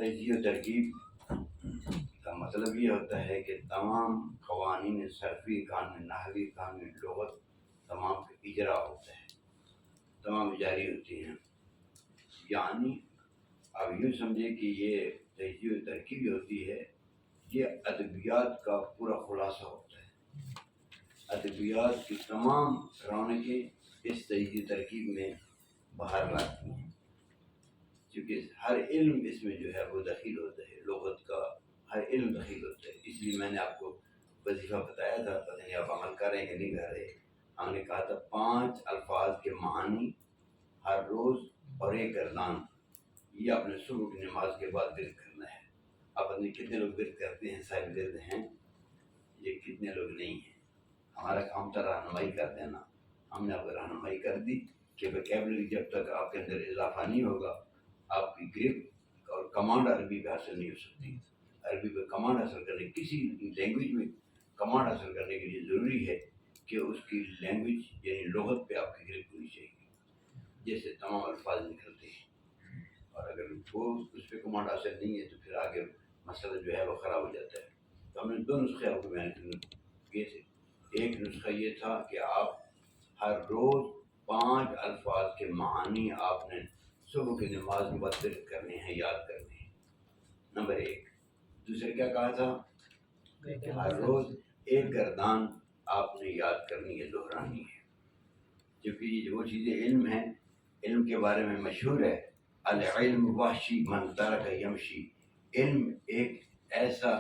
تجزیہ و ترکیب کا مطلب یہ ہوتا ہے کہ تمام قوانین صرفی، قانون نحوی، قانون لغت تمام کا اجرا ہوتا ہے، تمام جاری ہوتی ہیں. یعنی اب یوں سمجھے کہ یہ تجزیہ و ترکیب جو ہوتی ہے یہ ادبیات کا پورا خلاصہ ہوتا ہے. ادبیات کی تمام رونقیں اس تجزیہ و ترکیب میں باہر لاتی ہیں، کیونکہ ہر علم اس میں جو ہے وہ دخیل ہوتا ہے، لغت کا ہر علم دخیل ہوتا ہے. اس لیے میں نے آپ کو وظیفہ بتایا تھا، پتہ نہیں آپ عمل کر رہے ہیں کہ نہیں کر رہے. ہم نے کہا تھا 5 الفاظ کے معانی ہر روز اور ایک گردان، یہ اپنے صبح کی نماز کے بعد ورد کرنا ہے. آپ اپنے کتنے لوگ ورد کرتے ہیں؟ صاحب ورد ہیں، یہ کتنے لوگ نہیں ہیں. ہمارا کام تھا رہنمائی کر دینا. ہم نے آپ کو رہنمائی کر دی کہ ویکیبلری جب تک آپ کے اندر اضافہ نہیں ہوگا آپ کی گرفت اور کمانڈ عربی پہ حاصل نہیں ہو سکتی. عربی پہ کمانڈ حاصل کرنے، کسی لینگویج میں کمانڈ حاصل کرنے کے لیے ضروری ہے کہ اس کی لینگویج یعنی لغت پہ آپ کی گرفت ہونی چاہیے، جیسے تمام الفاظ نکلتے ہیں. اور اگر وہ اس پہ کمانڈ حاصل نہیں ہے تو پھر آگے مسئلہ جو ہے وہ خراب ہو جاتا ہے. تو ہم نے 2 نسخے آپ کو بیان کیے تھے. ایک نسخہ یہ تھا کہ آپ ہر روز 5 الفاظ کے معانی آپ نے صبح کی نماز کے بعد ذکر کرنے ہیں، یاد کرنے ہیں. نمبر 1. دوسرے کیا کہا تھا کہ ہر روز ایک گردان آپ نے یاد کرنی ہے، دہرانی ہے. کیونکہ یہ وہ چیزیں علم ہیں، علم کے بارے میں مشہور ہے العلم وحشی من ترک یمشی. علم ایک ایسا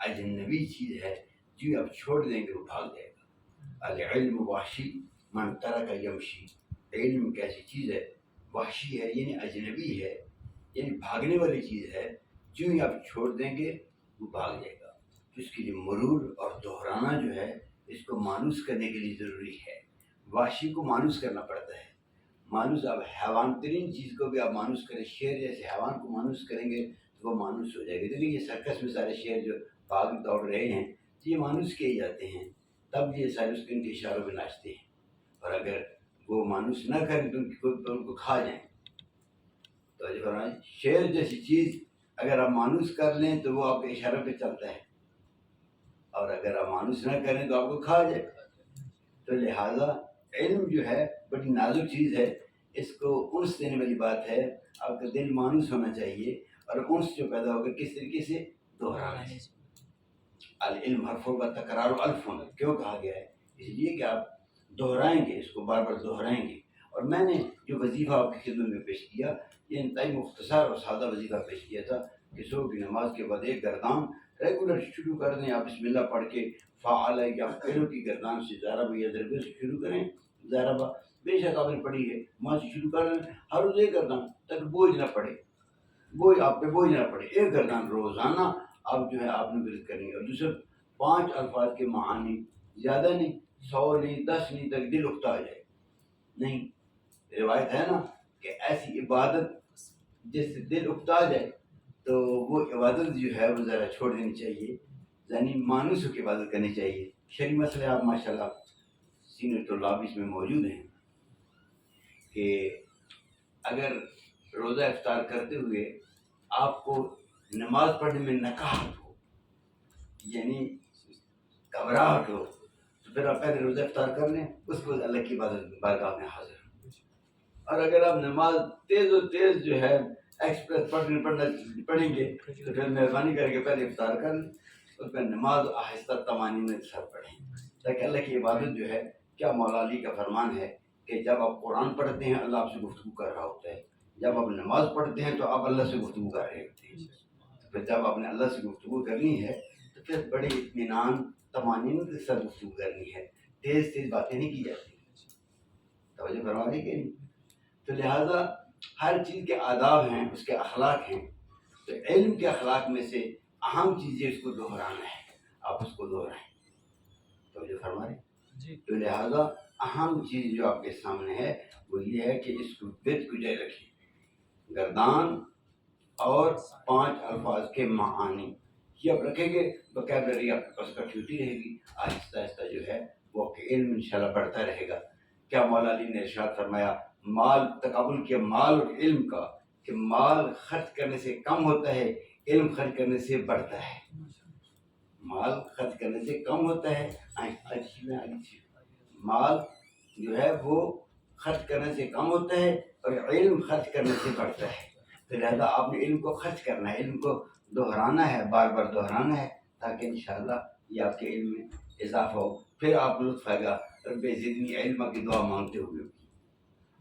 اجنبی چیز ہے جو آپ چھوڑ دیں گے وہ بھاگ جائے گا. العلم وحشی من ترک یمشی. علم ایک ایسی چیز ہے، وحشی ہے یعنی اجنبی ہے، یعنی بھاگنے والی چیز ہے. جو ہی آپ چھوڑ دیں گے وہ بھاگ جائے گا. اس کے لیے مرور اور دہرانا جو ہے اس کو مانوس کرنے کے لیے ضروری ہے. وحشی کو مانوس کرنا پڑتا ہے. مانوس آپ حیوان ترین چیز کو بھی آپ مانوس کریں، شیر جیسے حیوان کو مانوس کریں گے تو وہ مانوس ہو جائے گا. دیکھیں یہ سرکس میں سارے شیر جو بھاگ دوڑ رہے ہیں یہ مانوس کیے جاتے ہیں، تب یہ سارے اس کے ان کے اشاروں میں ناچتے ہیں. اور اگر وہ مانوس نہ کریں تو ان کو کھا جائیں. تو شیر جیسی چیز اگر آپ مانوس کر لیں تو وہ آپ کے اشاروں پہ چلتا ہے، اور اگر آپ مانوس نہ کریں تو آپ کو کھا جائے. تو لہٰذا علم جو ہے بڑی نازک چیز ہے، اس کو انس دینے والی بات ہے. آپ کا دل مانوس ہونا چاہیے، اور انس جو پیدا ہوگا کس طریقے سے؟ دہرانے سے. العلم حرف و تکرار الف. کیوں کہا گیا ہے؟ اس لیے کہ آپ دہرائیں گے، اس کو بار بار دہرائیں گے. اور میں نے جو وظیفہ آپ کی خدمت میں پیش کیا یہ انتہائی مختصر اور سادہ وظیفہ پیش کیا تھا کہ صبح کی نماز کے بعد ایک گردان ریگولر شروع کر دیں. آپ بسم اللہ پڑھ کے فعال یا پیروں کی گردان سے ضرب یا ضربے سے شروع کریں. ضربہ بے شک آپ نے پڑھی ہے، وہاں سے شروع کر لیں. ہر روز ایک گردان تک بوجھ نہ پڑے، بوجھ آپ پہ بوجھ نہ پڑے. ایک گردان روزانہ آپ جو ہے آپ نے ورد کرنی ہے. اور دوسرے 5 الفاظ کے معانی، زیادہ نہیں، 100 نہیں، 10 نہیں، تک دل اکتا آ جائے. نہیں، روایت ہے نا کہ ایسی عبادت جس سے دل اکتا جائے تو وہ عبادت جو ہے وہ ذرا چھوڑ دینی چاہیے، یعنی مانوس ہو کے عبادت کرنی چاہیے. شرعی مسئلے آپ ماشاءاللہ سینئر طلاب اس میں موجود ہیں کہ اگر روزہ افطار کرتے ہوئے آپ کو نماز پڑھنے میں نکاہت ہو، یعنی گھبراہٹ ہو، تو پھر آپ پہلے روزہ افطار کر لیں، اس کو اللہ کی عبادت بارگاہ میں حاضر. اور اگر آپ نماز تیز و تیز جو ہے ایکسپریس پڑھیں گے تو پھر مہربانی کر کے پہلے افطار کر لیں، اس میں نماز آہستہ طمانینہ کے ساتھ پڑھیں تاکہ اللہ کی عبادت جو ہے. کیا مولا علی کا فرمان ہے کہ جب آپ قرآن پڑھتے ہیں اللہ آپ سے گفتگو کر رہا ہوتا ہے، جب آپ نماز پڑھتے ہیں تو آپ اللہ سے گفتگو کر رہے ہوتے ہیں. تو پھر جب آپ نے اللہ سے گفتگو کرنی ہے تو پھر بڑے اطمینان طمانینہ کے ساتھ گفتگو کرنی ہے، تیز تیز باتیں نہیں کی جاتی. توجہ فرما دی کہ نہیں؟ تو لہٰذا ہر چیز کے آداب ہیں، اس کے اخلاق ہیں. تو علم کے اخلاق میں سے اہم چیز ہے اس کو دہرانا ہے. آپ اس کو دہرائیں. توجہ فرما رہے جی. تو لہٰذا اہم چیز جو آپ کے سامنے ہے وہ یہ ہے کہ اس کو بت کو جائے رکھیں. گردان اور 5 الفاظ کے معانی یہ آپ رکھیں گے، وکیبلری آپ کے پاس کٹھی ہوتی رہے گی. آہستہ آہستہ جو ہے وہ آپ کے علم انشاءاللہ بڑھتا رہے گا. کیا مولا علی نے ارشاد فرمایا، مال تقابل کیا مال اور علم کا کہ مال خرچ کرنے سے کم ہوتا ہے، علم خرچ کرنے سے بڑھتا ہے. مال خرچ کرنے سے کم ہوتا ہے، مال جو ہے وہ خرچ کرنے سے کم ہوتا ہے اور علم خرچ کرنے سے بڑھتا ہے. تو لہذا آپ نے علم کو خرچ کرنا ہے، علم کو دہرانا ہے، بار بار دہرانا ہے، تاکہ انشاءاللہ یہ آپ کے علم میں اضافہ ہو. پھر آپ لطف آئے گا رب زدنی علما کی دعا مانگتے ہوئے.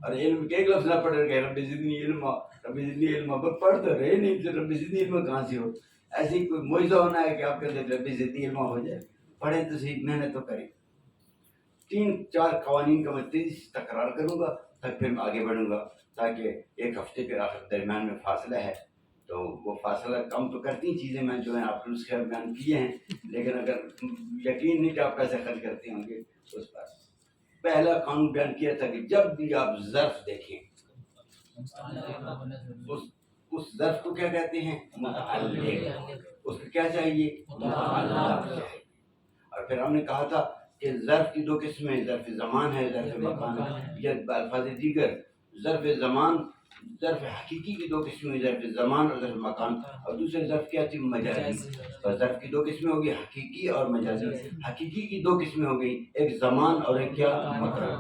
اور علم کے ایک لفظ نہ پڑھ رہے رب زدنی علما، رب زدنی علما، بس پڑھ تو رہے نہیں، تو رب زدنی علما کہاں سے ہو؟ ایسے ہی کوئی معجزہ ہونا ہے کہ آپ کے اندر رب زدنی علما ہو جائے. پڑھیں تو صحیح، محنت تو کریں. 3-4 قوانین کا میں تیزی سے تکرار کروں گا، پھر میں آگے بڑھوں گا، تاکہ ایک ہفتے کے آخر درمیان میں فاصلہ ہے، تو وہ فاصلہ کم تو کرتی چیزیں میں جو ہیں آپ اس خیر بیان کیے ہیں، لیکن اگر یقین نہیں کہ آپ پیسے خرچ کرتے ہوں گے اس پر. پہلا قانون بیان کیا تھا کہ جب بھی آپ ظرف دیکھیں اس ظرف کو کیا کہتے ہیں؟ متعلق. اس کو کیا چاہیے؟ متعلق چاہیے. اور پھر ہم نے کہا تھا کہ ظرف کی 2 قسمیں، ظرف زمان ہے، ظرف مکان ہے. یا بالفاظ دیگر ظرف زمان، ظرف حقیقی کی 2 قسمیں، ظرف زمان اور ظرف مکان. اور دوسرے ظرف کیا تھی؟ مجازی. اور ظرف کی 2 قسمیں ہوگی، حقیقی اور مجازی. حقیقی کی 2 قسمیں ہو گئی، ایک زمان اور ایک کیا؟ مکان.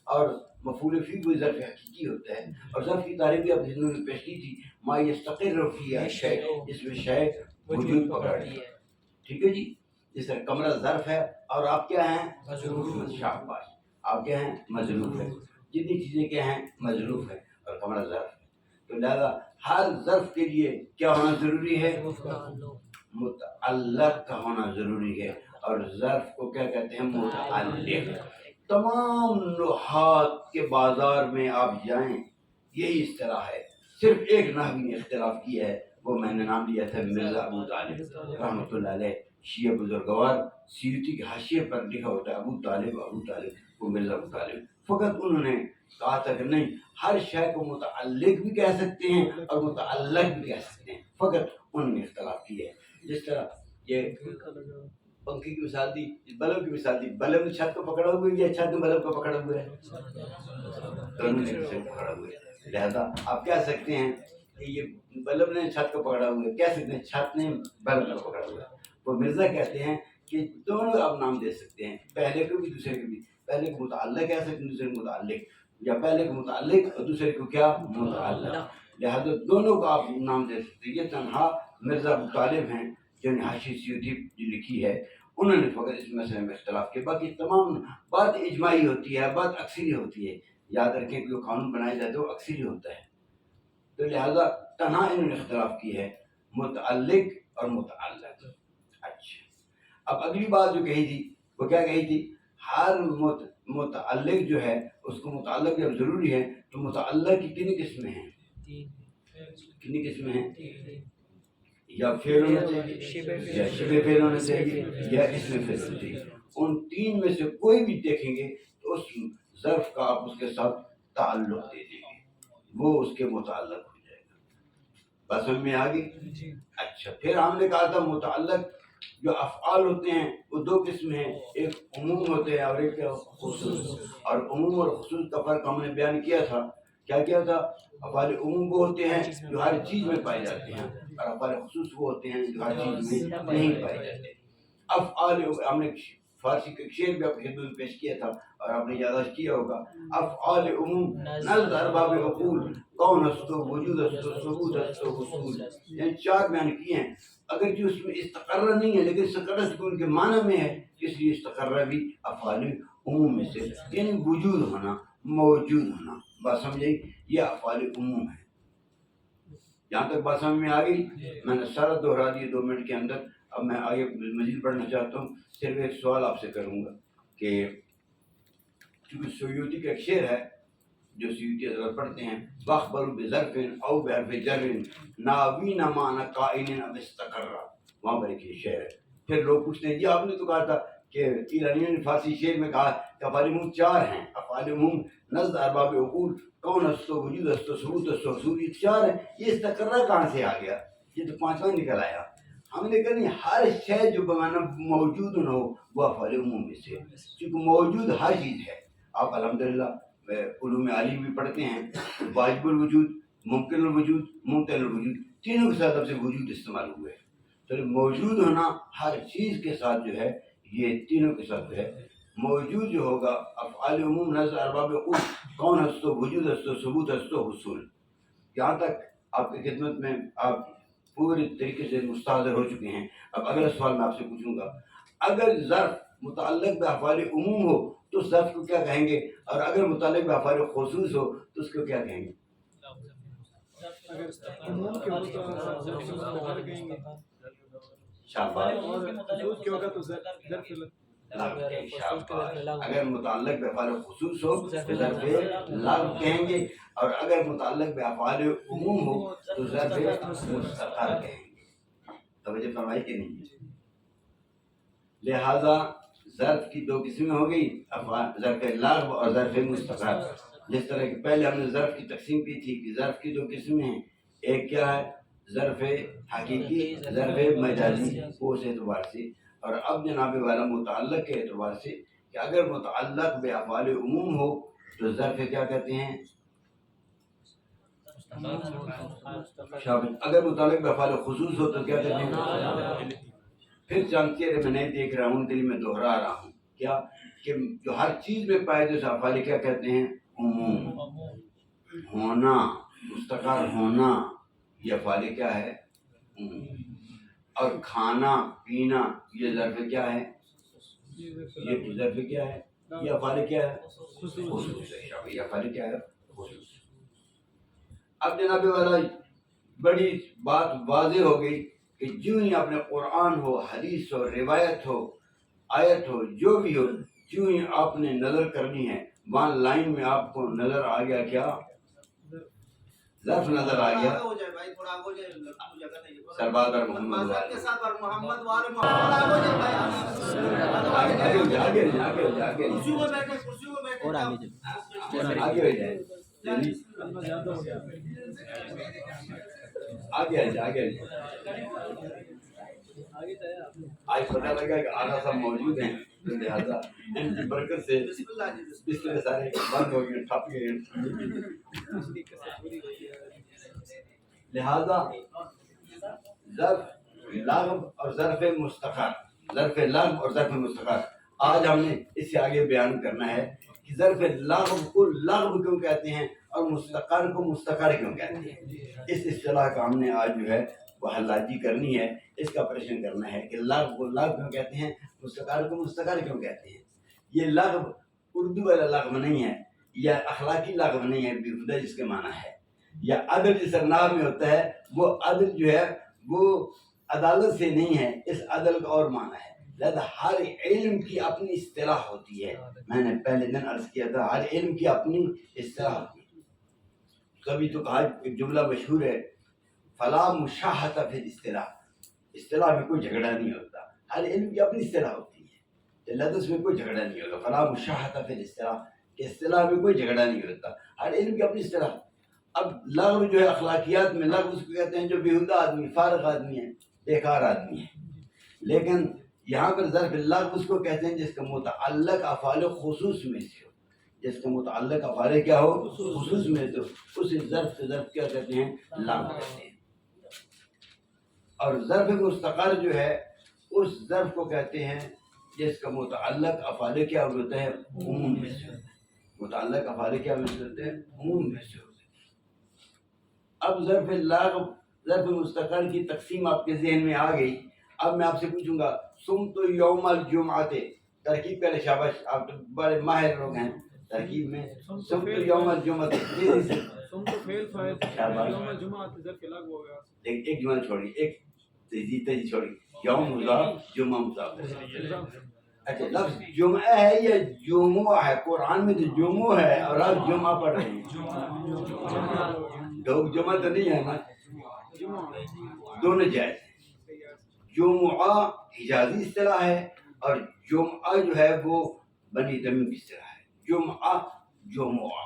اور مفعول فی بھی ظرف حقیقی ہوتا ہے. اور ظرف کی تعریف بھی اب جنہوں نے پیش کی تھی، ما یستقر فی الشیء، اس میں شے وجود پکڑتی ہے. ٹھیک ہے جی. جس طرح کمرہ ظرف ہے اور آپ کیا ہیں؟ مظروف. شاباش، آپ کیا ہیں؟ مظروف ہے. جتنی چیزیں کیا ہیں؟ مظروف ہے، اور کمرہ ظرف ہے. تو لہذا ہر ظرف کے لیے کیا ہونا ضروری ہے؟ متعلق کا ہونا ضروری ہے. اور ظرف کو کیا کہتے ہیں؟ متعلق. تمام نحات کے بازار میں آپ جائیں یہی اصطلاح ہے. صرف ایک نحوی نے اختلاف کیا ہے، وہ میں نے نام لیا تھا مرزا ابو طالب رحمۃ اللہ علیہ. شیعہ بزرگوار سیوطی کے حاشیے پر لکھا ہوتا ہے ابو طالب وہ مرزا ابو طالب. فقط انہوں نے کہا تھا کہ نہیں، ہر شے کو متعلق بھی کہہ سکتے ہیں اور متعلق بھی کہہ سکتے ہیں. فقط انہوں نے اختلاف کیا ہے. جس طرح یہ پنکھی کی مثال دی، بلب کی مثال دی. بلب نے چھت کو پکڑا ہوا ہے یا چھت نے بلب کو پکڑا ہوا ہے؟ دونوں نے پکڑا ہوا ہے. لہذا آپ کہہ سکتے ہیں کہ یہ بلب نے چھت کو پکڑا ہوا ہے، کہہ سکتے ہیں چھت نے بلب کو پکڑا ہوا ہے. وہ مرزا کہتے ہیں کہ دونوں آپ نام دے سکتے ہیں، پہلے کو بھی دوسرے کو بھی. پہلے کو متعلق کہہ سکتے ہیں، دوسرے کو متعلق، یا پہلے کو متعلق اور دوسرے کو کیا؟ متعلق. لہذا دونوں کو آپ نام دے سکتے ہیں. یہ تنہا مرزا ابو طالب ہیں جنہوں نے حاشیہ سیوطی جو لکھی ہے، انہوں نے فقط اس مسئلے میں اختلاف کیا. باقی تمام بات اجماعی ہوتی ہے، بات اکثری ہوتی ہے. یاد رکھیں کہ جو قانون بنایا جاتا ہے وہ اکثری ہوتا ہے. تو لہذا تنہا انہوں نے اختلاف کی ہے، متعلق اور متعلق. اچھا، اب اگلی بات جو کہی تھی وہ کیا کہی تھی؟ ہر متعلق جو ہے اس کو متعلق جب ضروری ہے تو متعلق کی کتنی قسمیں ہیں؟ کتنی قسمیں ہیں؟ یا فعل ہونا چاہیے، یا شبہ فعل ہونا چاہیے، یا اسم فعل ہونا چاہیے. ان 3 میں سے کوئی بھی دیکھیں گے تو اس ظرف کا آپ اس کے ساتھ تعلق دے دیں گے، وہ اس کے متعلق ہو جائے گا. بس سمجھ میں آ گئی؟ اچھا، پھر ہم نے کہا تھا متعلق جو افعال ہوتے ہیں وہ 2 قسم ہیں، ایک عموم ہوتے ہیں اور ایک خصوص. اور عموم اور خصوص کا فرق ہم نے بیان کیا تھا. کیا کیا تھا؟ افعال عموم وہ ہوتے ہیں جو ہر چیز میں پائے جاتے ہیں، اور افعال خصوص وہ ہوتے ہیں جو ہر چیز میں نہیں پائے جاتے. افعال ہم نے فارسی کا شعر بھی آپ کے خدمت میں پیش کیا تھا اور آپ نے یادداشت کیا ہوگا. افعال عموم نزد ارباب عقول، کون است و وجود است و ثبوت است و حصول. یعنی 4 بیان کیے ہیں. اگر جو اس میں استقرہ نہیں ہے لیکن استقرہ ان کے معنی میں ہے، اس لیے استقرہ بھی افعال عموم میں سے، یعنی وجود ہونا، موجود ہونا. بات سمجھے؟ یہ افعال عموم ہے. یہاں تک بات سمجھ میں آ گئی؟ میں نے سارا دوہرا دیا 2 منٹ کے اندر. اب میں آگے مزید پڑھنا چاہتا ہوں. صرف ایک سوال آپ سے کروں گا کہ چونکہ سیوطی کا ایک شعر ہے جو سیوطی حضرت پڑھتے ہیں، باخبر بظرف او بحرف جر ناوین معنی کائن اب استقرا. وہاں پر ایک یہ شعر ہے. پھر لوگ پوچھتے ہیں جی آپ نے تو کہا تھا کہ ایرانیوں نے فارسی شعر میں کہا کہ افعال عموم 4 ہیں. افعال عموم نزد ارباب عقول کون است و وجود است و ثبوت است و حصول، یہ 4 ہیں. یہ استقرا کہاں سے آ گیا؟ یہ تو 5واں نکل آیا. ہم نے کہا نہیں، ہر شے جو بمانا موجود نہ ہو وہ افعال عموم میں سے، کیونکہ موجود ہر چیز ہے. آپ الحمدللہ علوم عالی بھی پڑھتے ہیں. واجب الوجود ممکن الوجود، ممکن الوجود، تینوں کے ساتھ لفظ وجود استعمال ہوئے. تو موجود ہونا ہر چیز کے ساتھ جو ہے، یہ تینوں کے ساتھ جو ہے موجود جو ہوگا. افعال عموم نظر ارباب عقول، کون ہستو، وجود ہستو، ثبوت ہستو، حصول. یہاں تک آپ کی خدمت میں آپ پوری طریقے سے مستحضر ہو چکے ہیں. اب اگلا سوال میں آپ سے پوچھوں گا، اگر ظرف متعلق بافعال عموم ہو تو اس ظرف کو کیا کہیں گے، اور اگر متعلق بافعال خصوص ہو تو اس کو کیا کہیں گے؟ شاباش. اگر متعلق بافعال خصوص ہو تو ظرف لغو کہیں گے، اور اگر متعلق بافعال عموم ہو تو ظرف مستقر کہیں گے. توجہ فرمائی کہ نہیں؟ لہذا ظرف کی دو قسمیں ہو گئی، ظرف لغو اور ظرف مستقر. جس طرح کہ پہلے ہم نے ظرف کی تقسیم کی تھی کہ ظرف کی دو قسمیں ہیں، ایک کیا ہے ظرف حقیقی، ظرف مجازی، وہ اس اعتبار سے. اور اب جناب والا متعلق کے اعتبار سے کہ اگر متعلق بافعال عموم ہو تو ظرف کیا کہتے ہیں؟ اگر متعلق بافعال خصوص ہو تو کیا کہتے ہیں؟ پھر چند چہرے میں نہیں دیکھ رہا ہوں، ان کے لیے میں دوہرا رہا ہوں کیا کہ جو ہر چیز میں پائے جو افعال کیا کہتے ہیں؟ عموم. ہونا، مستقر ہونا، یہ افعال کیا ہے؟ عموم. اور کھانا پینا یہ ظرف کیا ہے؟ یہ ظرف کیا ہے؟ یہ افعال کیا ہے؟ خصوص. یہ افعال کیا ہے؟ خصوص. اب جناب والا بڑی بات واضح ہو گئی کہ جو ہی اپنے قرآن ہو، حدیث ہو، روایت ہو، آیت ہو، جو بھی ہو، جو ہی آپ نے نظر کرنی ہے وہاں لائن میں آپ کو نظر آ گیا کیا؟ ظرف نظر آ گیا. سربادر محمد آگے آج پتہ لگا کہ آغا صاحب موجود ہیں، لہذا ان کی برکت سے بسترے سارے بند ہو گئے، ٹھپ گئے. لہذا ظرف لغو اور ظرف مستقر، ظرف لغو اور ظرف مستقر آج ہم نے اس سے آگے بیان کرنا ہے کہ ظرف لغو کو لغو کیوں کہتے ہیں اور مستقر کو مستقر کیوں کہتے ہیں. اس اصطلاح کا ہم نے آج جو ہے وہ حلاجی کرنی ہے، اس کا پریشن کرنا ہے کہ لغو کو لغو کیوں کہتے ہیں، مستقر کو مستقر کیوں کہتے ہیں. یہ لغو اردو والا لغو نہیں ہے، یا اخلاقی لغو نہیں ہے بیہودہ جس کے معنی ہے، یا عدل جس نام میں ہوتا ہے، وہ عدل جو ہے وہ عدالت سے نہیں ہے، اس عدل کا اور معنی ہے. لہذا ہر علم کی اپنی اصطلاح ہوتی ہے. میں نے پہلے دن عرض کیا تھا ہر علم کی اپنی اصطلاح ہوتی ہے. کبھی تو کہا ایک جملہ مشہور ہے، فلا مشاحۃ فی الاصطلاح، اصطلاح میں کوئی جھگڑا نہیں ہوتا. ہر علم کی اپنی اصطلاح ہوتی ہے، لہذا اس میں کوئی جھگڑا نہیں ہوگا. فلا مشاحۃ فی الاصطلاح کہ اصطلاح میں کوئی جھگڑا نہیں ہوتا، ہر علم کی اپنی اصطلاح. اب لغو جو ہے اخلاقیات میں لغو اس کو کہتے ہیں جو بیہودہ آدمی، فارغ آدمی ہے، بیکار آدمی ہے. لیکن یہاں پر ظرف لغو اس کو کہتے ہیں جس کا متعلق افعال خصوص میں سے ہو، جس کا متعلق افعال کیا ہو؟ خصوص میں سے ہو، اس ظرف سے ظرف کیا کہتے ہیں؟ لغو کہتے ہیں. اور ظرف مستقر جو ہے اس ظرف کو کہتے ہیں جس کا متعلق افعال کیا ہوتا ہے؟ عموم میں سے. متعلق افعال کیا ہوتے ہیں؟ عموم میں سے. اب ظرف لغو ظرف مستقر کی تقسیم آپ کے ذہن میں آ گئی. اب میں آپ سے پوچھوں گا صمت یوم الجمعۃ، ترکیب پہلے شاباش، آپ تو بڑے ماہر لوگ ہیں ترکیب میں. صمت یوم الجمعۃ، ایک جملہ چھوڑی، ایک تیزی چھوڑی، یوم مضاف جمعہ مضاف. اچھا لفظ جمعہ ہے یا جمعہ ہے؟ قرآن میں تو جمعہ ہے اور آپ جمعہ پڑھ رہے ہیں. جمعہ تو نہیں ہے نا، دونوں جائز ہیں. جمعہ حجازی اصطلاح ہے اور جمعہ جو ہے وہ بنی تمیم کی اصطلاح ہے. جمعہ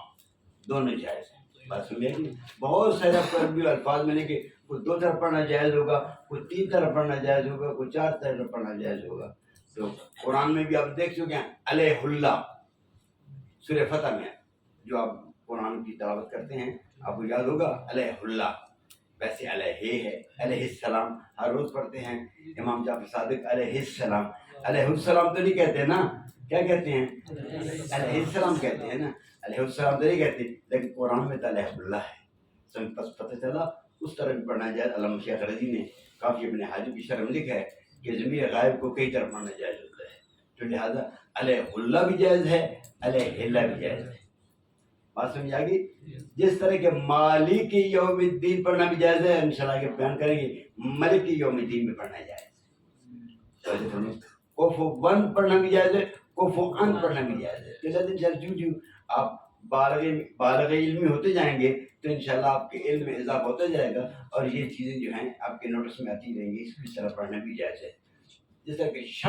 دونوں جائز ہیں. بات سمجھے گی؟ بہت سارے عربی الفاظ میں نے کہ کوئی 2 طرف پڑھنا جائز ہوگا، کوئی 3 طرف پڑھنا جائز ہوگا، کوئی 4 طرف پڑھنا جائز ہوگا. تو قرآن میں بھی آپ دیکھ چکے ہیں علیہ اللہ، سورہ فتح میں جو آپ قرآن کی تلاوت کرتے ہیں آپ کو یاد ہوگا علیہ اللہ، ویسے علیہ ہے، علیہ السلام ہر روز پڑھتے ہیں، امام جعفر صادق علیہ السلام، علیہ السلام تو نہیں کہتے نا، کیا کہتے ہیں؟ علیہ السلام کہتے ہیں نا، علیہ السلام تو نہیں کہتے، لیکن قرآن میں تو علیہ اللہ ہے، سن پس پتہ چلا اس طرح بھی پڑھنا جائز۔ علامہ شیخ رضی نے کافی ابن حاجب کی شرح میں لکھا ہے کہ ضمیر غائب کو کئی طرح پڑھنا جائز ہوتا ہے، تو لہٰذا علیہ اللہ بھی جائز ہے، علیہ اللہ بھی جائز ہے۔ بات سمجھ آ گئی؟ جس طرح کے مالک یوم الدین پڑھنا بھی جائز ہے، انشاءاللہ کے بیان کریں گے، ملک یوم الدین میں پڑھنا جائز ہے، کوفو 1 پڑھنا بھی جائز ہے، کوفو ان پڑھنا بھی جائز ہے۔ جو آپ بالغ علمی ہوتے جائیں گے تو انشاءاللہ آپ کے علم میں اضافہ ہوتا جائے گا، اور یہ چیزیں جو ہیں آپ کے نوٹس میں آتی رہیں گی، اس طرح پڑھنا بھی جائز ہے۔ جس طرح کہ